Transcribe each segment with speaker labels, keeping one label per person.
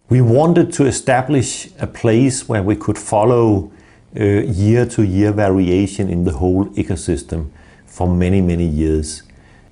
Speaker 1: We wanted to establish a place where we could follow year-to-year variation in the whole ecosystem for many, many years.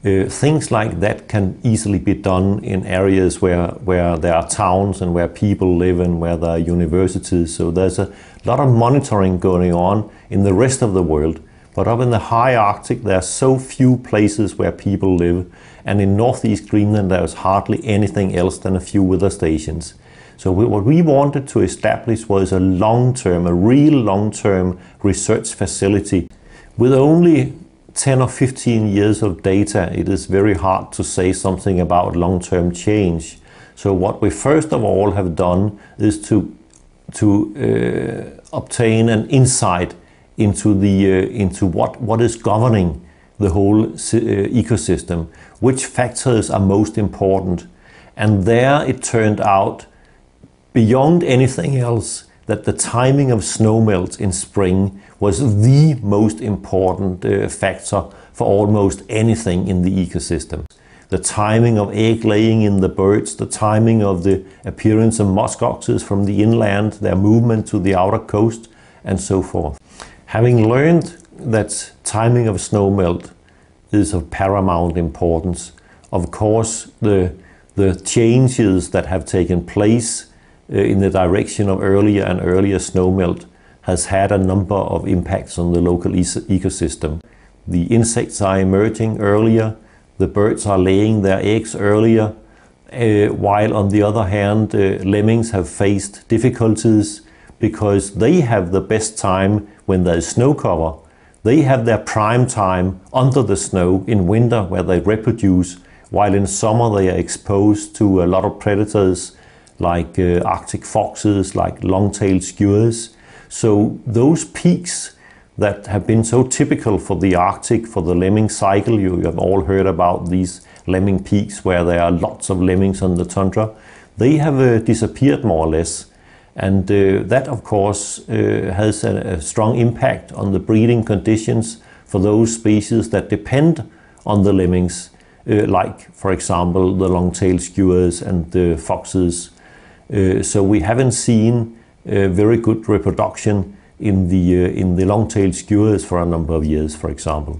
Speaker 1: Things like that can easily be done in areas where there are towns and where people live and where there are universities. So there's a lot of monitoring going on in the rest of the world. But up in the high Arctic, there are so few places where people live. And in northeast Greenland, there's hardly anything else than a few weather stations. So what we wanted to establish was a real long-term research facility. With only 10 or 15 years of data, it is very hard to say something about long-term change. So what we first of all have done is to obtain an insight into what is governing the whole ecosystem, which factors are most important. And there it turned out, beyond anything else, that the timing of snowmelt in spring was the most important factor for almost anything in the ecosystem. The timing of egg laying in the birds, the timing of the appearance of musk oxes from the inland, their movement to the outer coast, and so forth. Having learned that timing of snowmelt is of paramount importance, of course the changes that have taken place in the direction of earlier and earlier snowmelt has had a number of impacts on the local ecosystem. The insects are emerging earlier, the birds are laying their eggs earlier, while on the other hand lemmings have faced difficulties because they have the best time when there is snow cover. They have their prime time under the snow in winter where they reproduce, while in summer they are exposed to a lot of predators like Arctic foxes, like long-tailed skuas. So those peaks that have been so typical for the Arctic, for the lemming cycle, you have all heard about these lemming peaks where there are lots of lemmings on the tundra, they have disappeared more or less. And that of course has a strong impact on the breeding conditions for those species that depend on the lemmings, like for example the long-tailed skuas and the foxes. So we haven't seen very good reproduction in the long-tailed skuas for a number of years, for example.